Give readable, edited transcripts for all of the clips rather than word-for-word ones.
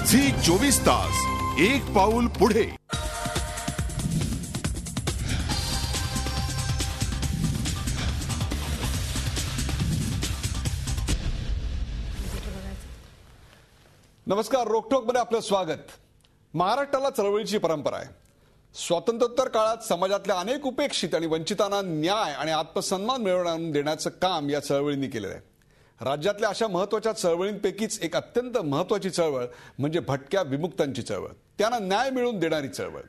24 तास एक पाऊल पुढे. नमस्कार. रोकठोकमध्ये आपलं स्वागत. महाराष्ट्राला चळवळीची परंपरा आहे. स्वातंत्र्योत्तर काळात समाजातल्या अनेक उपेक्षित आणि वंचितांना न्याय आणि आत्मसन्मान मिळवून देण्याचं काम या चळवळींनी केलेलं आहे. राज्यातल्या अशा महत्त्वाच्या चळवळींपैकीच एक अत्यंत महत्त्वाची चळवळ म्हणजे भटक्या विमुक्तांची चळवळ, त्यांना न्याय मिळवून देणारी चळवळ.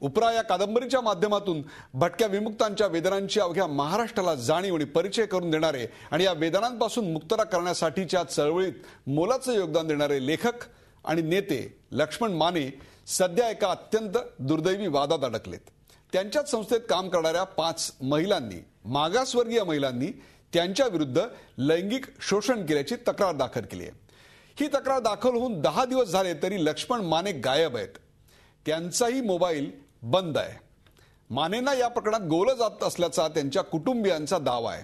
उपरा या कादंबरीच्या माध्यमातून भटक्या विमुक्तांच्या वेदनांची अवघ्या महाराष्ट्राला जाणीव आणि परिचय करून देणारे आणि या वेदनांपासून मुक्तता करण्यासाठीच्या चळवळीत मोलाचं योगदान देणारे लेखक आणि नेते लक्ष्मण माने सध्या एका अत्यंत दुर्दैवी वादात अडकलेत. त्यांच्याच संस्थेत काम करणाऱ्या 5 महिलांनी, मागासवर्गीय महिलांनी त्यांच्या विरुद्ध लैंगिक शोषण केल्याची तक्रार दाखल केली आहे. ही तक्रार दाखल होऊन 10 दिवस झाले तरी लक्ष्मण माने गायब आहेत. त्यांचाही मोबाईल बंद आहे. मानेंना या प्रकरणात गोवलं जात असल्याचा त्यांच्या कुटुंबियांचा दावा आहे.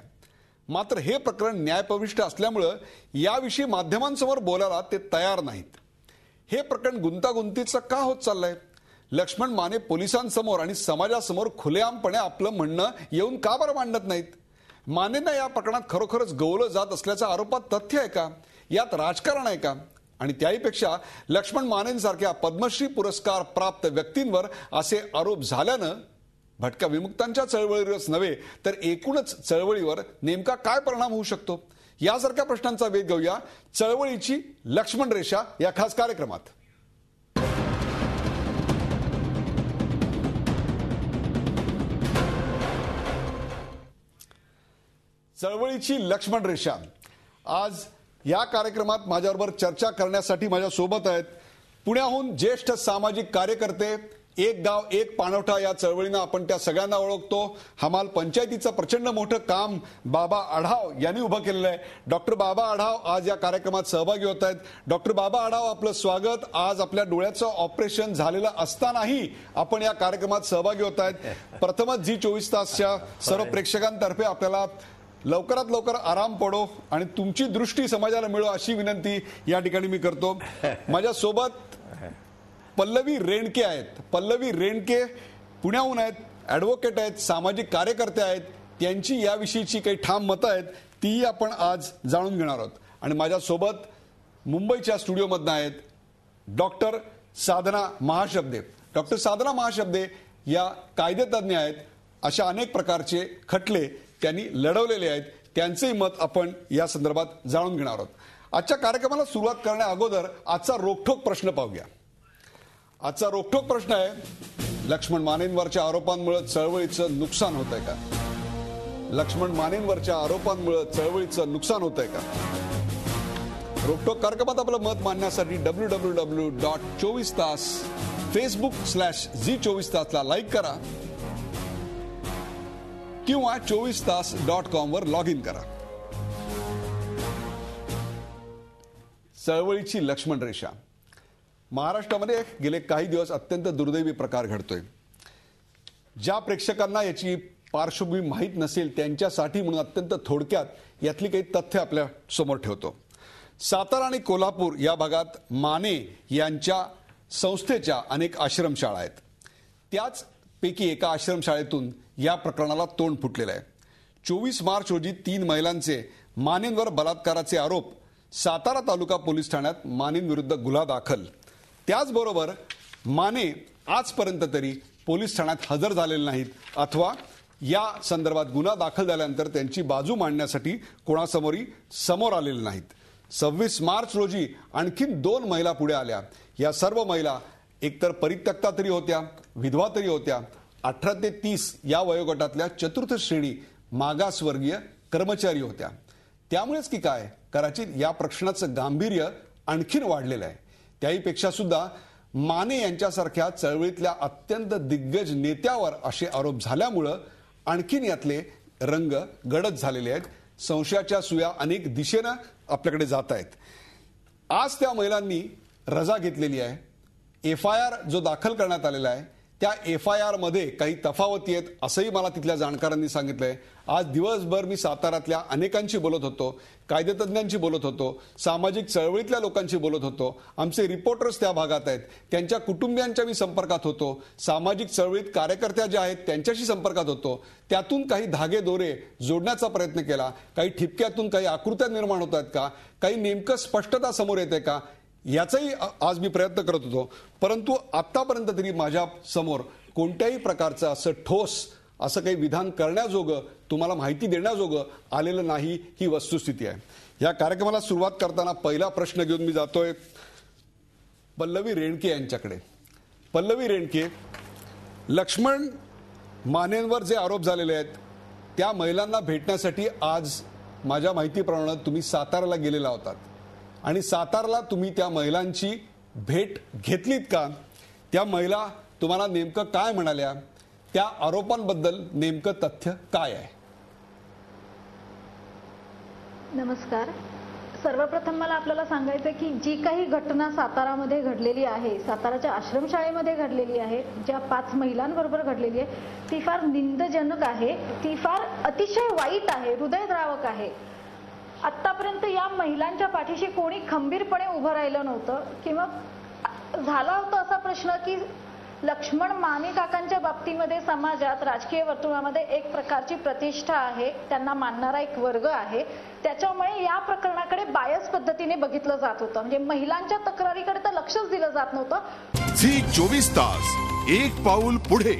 मात्र हे प्रकरण न्यायप्रविष्ट असल्यामुळे याविषयी माध्यमांसमोर बोलायला ते तयार नाहीत. हे प्रकरण गुंतागुंतीचं का होत चाललंय? लक्ष्मण माने पोलिसांसमोर आणि समाजासमोर खुलेआमपणे आपलं म्हणणं येऊन का बरं मांडत नाहीत? मानेंना या प्रकरणात खरोखरच गवलं जात असल्याच्या आरोपात तथ्य आहे का? यात राजकारण आहे का? आणि त्याहीपेक्षा लक्ष्मण मानेंसारख्या पद्मश्री पुरस्कार प्राप्त व्यक्तींवर असे आरोप झाल्यानं भटक्या विमुक्तांच्या चळवळीवरच नव्हे तर एकूणच चळवळीवर नेमका काय परिणाम होऊ शकतो, यासारख्या प्रश्नांचा वेध घेऊया चळवळीची लक्ष्मण रेषा या खास कार्यक्रमात. चळवळीची लक्ष्मण रेषा. आज या कार्यक्रमात माझ्याबरोबर चर्चा करण्यासाठी माझ्या सोबत आहेत पुण्याहून ज्येष्ठ सामाजिक कार्यकर्ते, एक गाव एक पाणवठा या चळवळीनं आपण त्या सगळ्यांना ओळखतो. हमाल पंचायतीचं प्रचंड मोठं काम बाबा आढाव यांनी उभं केलेलं आहे. डॉक्टर बाबा आढाव आज या कार्यक्रमात सहभागी होत आहेत. डॉक्टर बाबा आढाव, आपलं स्वागत. आज आपल्या डोळ्याचं ऑपरेशन झालेलं असतानाही आपण या कार्यक्रमात सहभागी होत आहेत. प्रथमच झी 24 तासच्या सर्व प्रेक्षकांतर्फे आपल्याला लवकरात लवकर आराम पडो आणि तुमची दृष्टी समाजाला मिळो अशी विनंती या ठिकाणी मी करतो. माझ्या सोबत पल्लवी रेणके आहेत. पल्लवी रेणके पुण्याहून आहेत, ॲडव्होकेट आहेत, सामाजिक कार्यकर्ते आहेत. त्यांची याविषयीची काही ठाम मतं आहेत तीही आपण आज जाणून घेणार आहोत. आणि माझ्यासोबत मुंबईच्या स्टुडिओमधनं आहेत डॉक्टर साधना महाशब्दे. डॉक्टर साधना महाशब्दे या कायदेतज्ञ आहेत. अशा अनेक प्रकारचे खटले त्यांनी लढवलेले आहेत. त्यांचेही मत आपण या संदर्भात जाणून घेणार आहोत. आजच्या कार्यक्रमाला सुरुवात करण्या अगोदर आजचा रोखठोक प्रश्न पाहूया. आजचा रोखठोक प्रश्न आहे, लक्ष्मण मानेंवरच्या आरोपांमुळे चळवळीचं नुकसान होत आहे का? लक्ष्मण मानेंवरच्या आरोपांमुळे चळवळीचं नुकसान होत आहे का? रोखठोक कार्यक्रमात आपलं मत मांडण्यासाठी www.24tas Facebook/Zee24 ला लाईक करा किंवा 24tas.com वर लॉग इन करा. चळवळीची लक्ष्मण रेषा. महाराष्ट्रामध्ये गेले काही दिवस अत्यंत दुर्दैवी प्रकार घडतोय. ज्या प्रेक्षकांना याची पार्श्वभूमी माहीत नसेल त्यांच्यासाठी म्हणून अत्यंत थोडक्यात यातली काही तथ्य आपल्या समोर ठेवतो. सातारा आणि कोल्हापूर या भागात माने यांच्या संस्थेच्या अनेक आश्रमशाळा आहेत. त्याच पैकी एका आश्रमशाळेतून या प्रकरणाला तोंड फुटलेलं आहे. 24 मार्च रोजी 3 महिलांचे मानेंवर बलात्काराचे आरोप. सातारा तालुका पोलीस ठाण्यात मानेंविरुद्ध गुन्हा दाखल. त्याचबरोबर माने आजपर्यंत तरी पोलीस ठाण्यात हजर झालेले नाहीत अथवा या संदर्भात गुन्हा दाखल झाल्यानंतर त्यांची बाजू मांडण्यासाठी कोणासमोरही समोर आलेले नाहीत. 26 मार्च रोजी आणखीन 2 महिला पुढे आल्या. या सर्व महिला एकतर परित्यक्ता तरी होत्या, विधवा तरी होत्या. 18 ते 30 या वयोगटातल्या चतुर्थ श्रेणी मागासवर्गीय कर्मचारी होत्या. त्यामुळेच की काय, कदाचित या प्रश्नाचं गांभीर्य आणखीन वाढलेलं आहे. त्याहीपेक्षा सुद्धा माने यांच्यासारख्या चळवळीतल्या अत्यंत दिग्गज नेत्यावर असे आरोप झाल्यामुळं आणखीन यातले रंग गडद झालेले आहेत. संशयाच्या सुया अनेक दिशेनं आपल्याकडे जात आहेत. आज त्या महिलांनी रजा घेतलेली आहे. FIR जो दाखल करण्यात आलेला आहे त्या FIR मध्ये काही तफावती आहेत असंही मला तिथल्या जाणकारांनी सांगितलंय. आज दिवसभर मी साताऱ्यातल्या अनेकांशी बोलत होतो, कायदेतज्ञांशी बोलत होतो, सामाजिक चळवळीतल्या लोकांशी बोलत होतो. आमचे रिपोर्टर्स त्या भागात आहेत, त्यांच्या कुटुंबियांच्या मी संपर्कात होतो. सामाजिक चळवळीत कार्यकर्त्या ज्या आहेत त्यांच्याशी संपर्कात होतो. त्यातून काही धागे दोरे जोडण्याचा प्रयत्न केला. काही ठिपक्यातून काही आकृत्या निर्माण होत आहेत का, काही नेमकं स्पष्टता समोर येते का, याचाही आज मी प्रयत्न करत होतो. परंतु आतापर्यंत तरी माझ्या समोर कोणत्याही प्रकारचं असं ठोस असं काही विधान करण्याजोगं, तुम्हाला माहिती देण्याजोगं आलेलं नाही, ही वस्तुस्थिती आहे. या कार्यक्रमाला सुरुवात करताना पहिला प्रश्न घेऊन मी जातोय पल्लवी रेणके यांच्याकडे. पल्लवी रेणके, लक्ष्मण मानेंवर जे आरोप झालेले आहेत त्या महिलांना भेटण्यासाठी आज माझ्या माहितीप्रमाणे तुम्ही साताऱ्याला गेलेला होतात आणि सातारला तुम्ही त्या महिलांची भेट घेतलीत का? त्या महिला तुम्हाला नेमकं काय म्हणाल्या? त्या आरोपांबद्दल नेमकं तथ्य काय आहे? नमस्कार. सर्वप्रथम मला आपल्याला सांगायचं की जी काही घटना सातारामध्ये घडलेली आहे, साताराच्या आश्रमशाळेमध्ये घडलेली आहे, ज्या 5 महिलांबरोबर घडलेली आहे, ती फार निंदजनक आहे, ती फार अतिशय वाईट आहे, हृदयद्रावक आहे. आतापर्यंत या महिलांच्या पाठीशी कोणी खंबीरपणे उभं राहिलं नव्हतं किंवा झाला होता असा प्रश्न की लक्ष्मण माने काकांच्या बाबतीमध्ये समाजात, राजकीय वर्तुळामध्ये एक प्रकारची प्रतिष्ठा आहे, त्यांना मानणारा एक वर्ग आहे. त्याच्यामुळे या प्रकरणाकडे बायस पद्धतीने बघितलं जात होतं. म्हणजे महिलांच्या तक्रारीकडे तर लक्षच दिलं जात नव्हतं. झी 24 तास, एक पाऊल पुढे.